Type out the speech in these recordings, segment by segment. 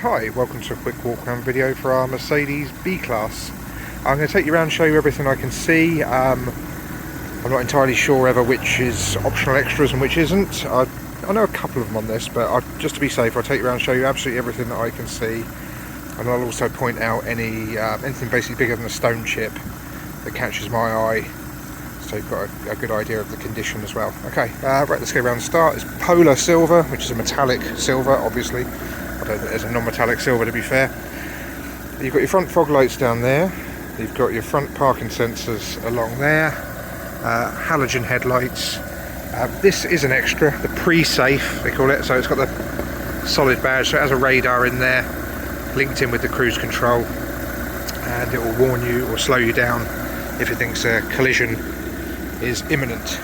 Hi, welcome to a quick walk around video for our Mercedes B-Class. I'm going to take you around and show you everything I can see. I'm not entirely sure ever which is optional extras and which isn't. I know a couple of them on this, but just to be safe, I'll take you around and show you absolutely everything that I can see. And I'll also point out anything basically bigger than a stone chip that catches my eye, so you've got a good idea of the condition as well. Okay, right, let's go around and start. It's Polar Silver, which is a metallic silver, obviously. I don't think there's a non-metallic silver, to be fair. You've got your front fog lights down there. You've got your front parking sensors along there. Halogen headlights. This is an extra, the pre-safe they call it. So it's got the solid badge, so it has a radar in there, linked in with the cruise control, and it will warn you or slow you down if it thinks a collision is imminent.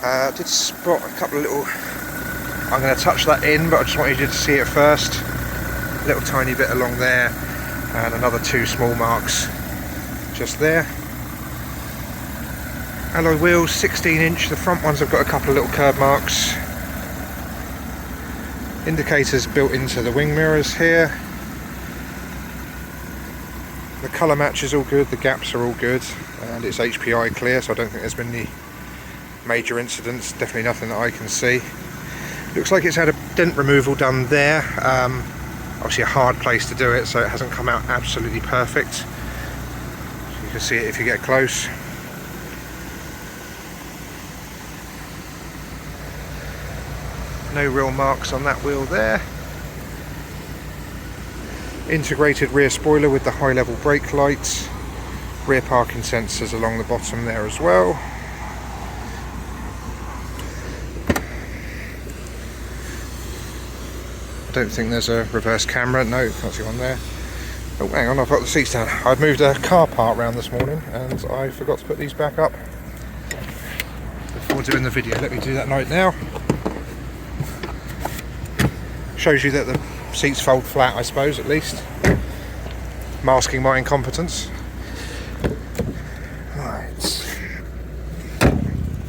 I did spot a couple of little. I'm going to touch that in, but I just wanted you to see it first. A little tiny bit along there, and another two small marks just there. Alloy wheels, 16-inch. The front ones have got a couple of little curb marks. Indicators built into the wing mirrors here. The colour match is all good, the gaps are all good, and it's HPI clear, so I don't think there's been any major incidents. Definitely nothing that I can see. Looks like it's had a dent removal done there. Obviously a hard place to do it, so it hasn't come out absolutely perfect. You can see it if you get close. No real marks on that wheel there. Integrated rear spoiler with the high level brake lights. Rear parking sensors along the bottom there as well. I don't think there's a reverse camera, no, can't see one there. Oh, hang on, I've got the seats down. I've moved a car part around this morning and I forgot to put these back up before doing the video. Let me do that right now. Shows you that the seats fold flat, I suppose, at least. Masking my incompetence. Right.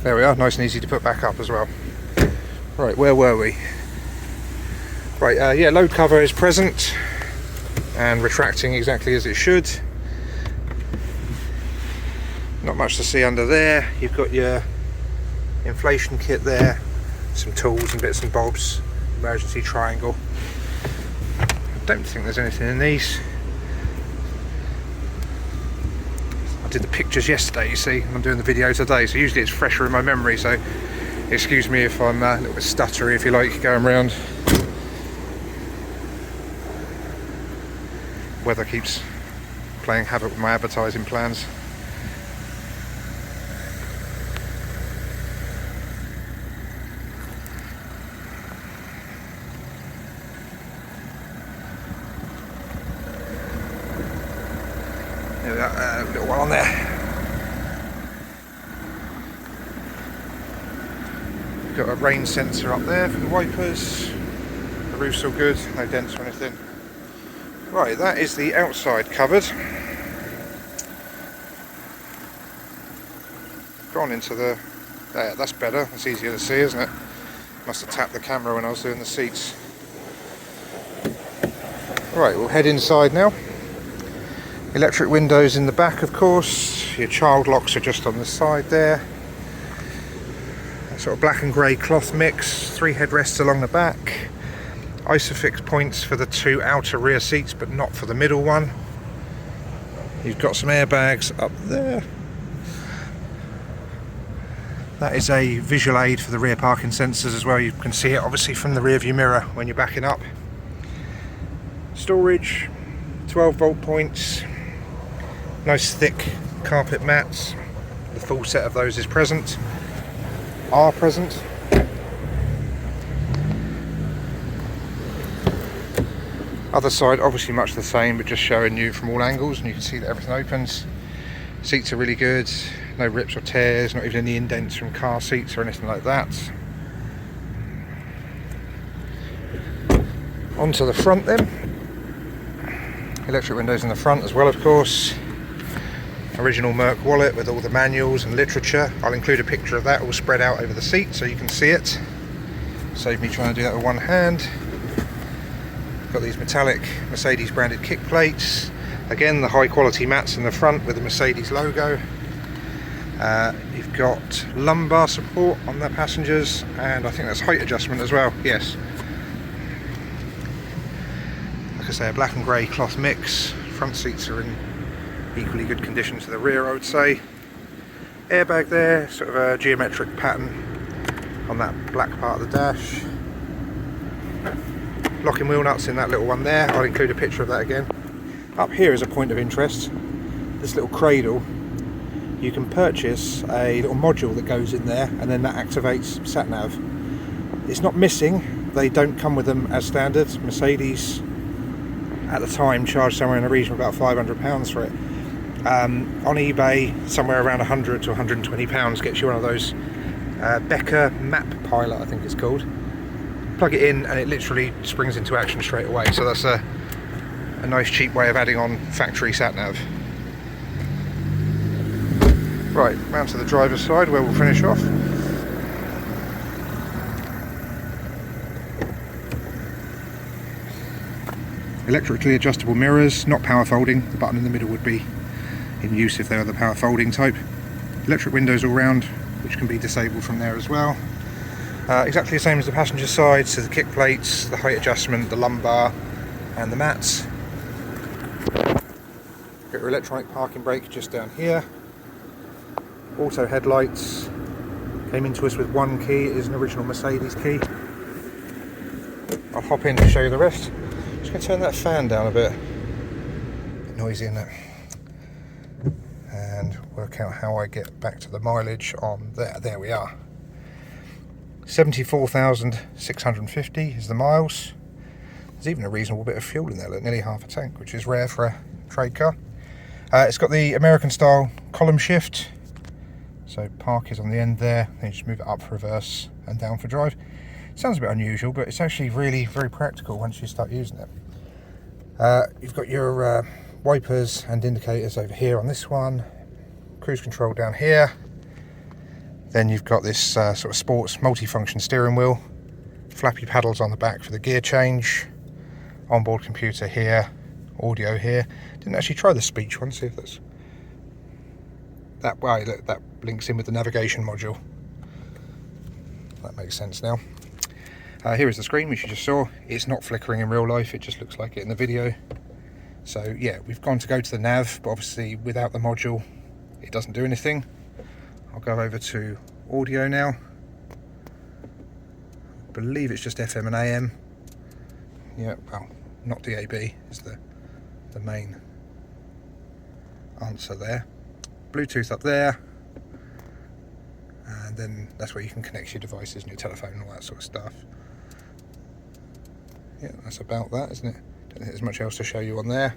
There we are, nice and easy to put back up as well. Right, where were we? Right, yeah, load cover is present and retracting exactly as it should. Not much to see under there. You've got your inflation kit there, some tools and bits and bobs, emergency triangle. I don't think there's anything in these. I did the pictures yesterday, you see, and I'm doing the video today, so usually it's fresher in my memory, so excuse me if I'm a little bit stuttery, if you like, going around. Weather keeps playing havoc with my advertising plans. There we are, a little one on there. Got a rain sensor up there for the wipers. The roof's all good, no dents or anything. Right, that is the outside cupboard. Gone into the... There, that's better, that's easier to see, isn't it? Must have tapped the camera when I was doing the seats. Right, we'll head inside now. Electric windows in the back, of course. Your child locks are just on the side there. That sort of black and grey cloth mix. 3 headrests along the back. Isofix points for the 2 outer rear seats, but not for the middle one. You've got some airbags up there. That is a visual aid for the rear parking sensors as well. You can see it obviously from the rear view mirror when you're backing up. Storage, 12 volt points, nice thick carpet mats. The full set of those is present, are present. Other side, obviously much the same, but just showing you from all angles, and you can see that everything opens. Seats are really good, no rips or tears, not even any indents from car seats or anything like that. Onto the front then. Electric windows in the front as well, of course. Original Merc wallet with all the manuals and literature. I'll include a picture of that all spread out over the seat so you can see it. Save me trying to do that with one hand. got these metallic Mercedes branded kick plates. Again, the high quality mats in the front with the Mercedes logo. You've got lumbar support on the passengers, and I think that's height adjustment as well, yes. Like I say, a black and grey cloth mix. Front seats are in equally good condition to the rear, I would say. Airbag there, sort of a geometric pattern on that black part of the dash. Locking wheel nuts in that little one there. I'll include a picture of that again. Up here is a point of interest. This little cradle. You can purchase a little module that goes in there, and then that activates sat-nav. It's not missing. They don't come with them as standard. Mercedes at the time charged somewhere in the region of about £500 for it. On eBay, somewhere around £100 to £120 gets you one of those Becker Map Pilot, I think it's called. Plug it in and it literally springs into action straight away. So that's a nice cheap way of adding on factory sat-nav. Right, round to the driver's side where we'll finish off. Electrically adjustable mirrors, not power folding. The button in the middle would be in use if they were the power folding type. Electric windows all round, which can be disabled from there as well. Exactly the same as the passenger side, so the kick plates, the height adjustment, the lumbar and the mats. Got your electronic parking brake just down here. Auto headlights. Came into us with one key, it is an original Mercedes key. I'll hop in to show you the rest. Just going to turn that fan down a bit. Bit noisy, isn't it? And work out how I get back to the mileage on there. There we are. 74,650 is the miles. There's even a reasonable bit of fuel in there, like nearly half a tank, which is rare for a trade car. It's got the American style column shift. So park is on the end there, then you just move it up for reverse and down for drive. Sounds a bit unusual, but it's actually really very practical once you start using it. You've got your wipers and indicators over here on this one, cruise control down here. Then you've got this sort of sports multi-function steering wheel, flappy paddles on the back for the gear change, onboard computer here, audio here. Didn't actually try the speech one, see if that's that way. Look, that links in with the navigation module. That makes sense now. Here is the screen which you just saw. It's not flickering in real life, it just looks like it in the video. So yeah, we've gone to go to the nav, but obviously without the module it doesn't do anything. I'll go over to audio now. I believe it's just FM and AM. Yeah, well, not DAB is the main answer there. Bluetooth up there. And then that's where you can connect your devices and your telephone and all that sort of stuff. Yeah, that's about that, isn't it? Don't think there's much else to show you on there.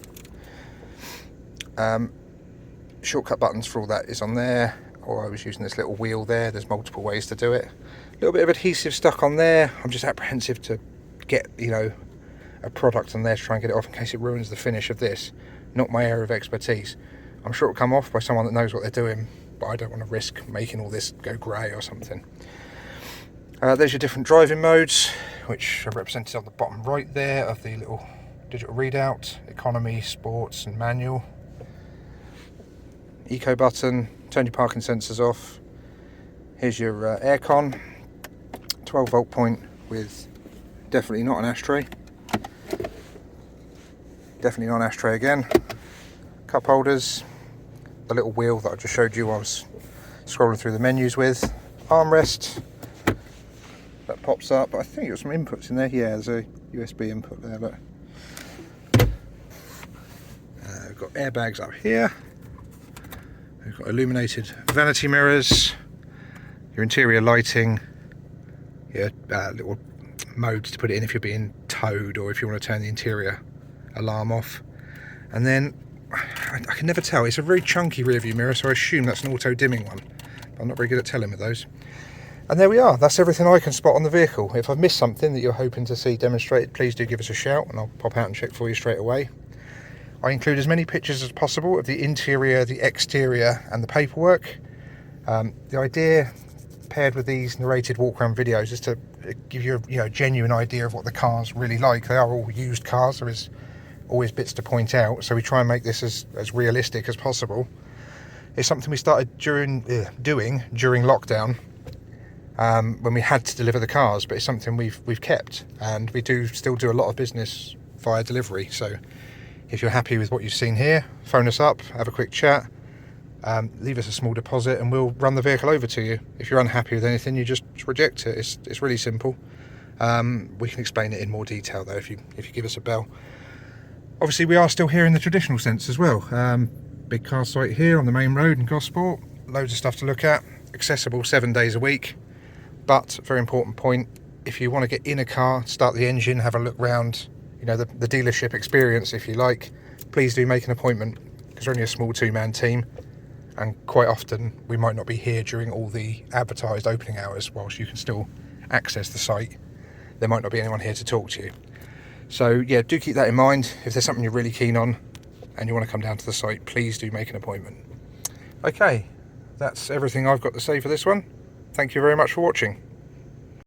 Shortcut buttons for all that is on there. Or I was using this little wheel there. There's multiple ways to do it. A little bit of adhesive stuck on there. I'm just apprehensive to get, you know, a product on there to try and get it off in case it ruins the finish of this. Not my area of expertise. I'm sure it'll come off by someone that knows what they're doing, but I don't want to risk making all this go grey or something. There's your different driving modes, which are represented on the bottom right there of the little digital readout. Economy, sports and manual. Eco button, turn your parking sensors off. Here's your aircon, 12 volt point with definitely not an ashtray. Definitely not an ashtray again. Cup holders, the little wheel that I just showed you I was scrolling through the menus with. Armrest, that pops up. I think there's some inputs in there. Yeah, there's a USB input there. Look. We've got airbags up here. We've got illuminated vanity mirrors, your interior lighting, your little modes to put it in if you're being towed or if you want to turn the interior alarm off. And then I can never tell, it's a very chunky rear view mirror, so I assume that's an auto dimming one. But I'm not very good at telling with those. And there we are, that's everything I can spot on the vehicle. If I've missed something that you're hoping to see demonstrated, please do give us a shout and I'll pop out and check for you straight away. I include as many pictures as possible of the interior, the exterior and the paperwork. The idea, paired with these narrated walk around videos, is to give you a genuine idea of what the car's really like. They are all used cars. There is always bits to point out, so we try and make this as realistic as possible. It's something we started doing during lockdown, when we had to deliver the cars, but it's something we've kept, and we still do a lot of business via delivery. So if you're happy with what you've seen here, phone us up, have a quick chat, leave us a small deposit, and we'll run the vehicle over to you. If you're unhappy with anything, you just reject it. It's really simple. We can explain it in more detail though if you give us a bell. Obviously, we are still here in the traditional sense as well. Big car site here on the main road in Gosport. Loads of stuff to look at. Accessible 7 days a week. But, very important point, if you want to get in a car, start the engine, have a look round, the dealership experience if you like, please do make an appointment, because we're only a small two-man team, and quite often we might not be here during all the advertised opening hours. Whilst you can still access the site, there might not be anyone here to talk to you. So yeah, do keep that in mind. If there's something you're really keen on and you want to come down to the site, please do make an appointment. Okay, that's everything I've got to say for this one. Thank you very much for watching.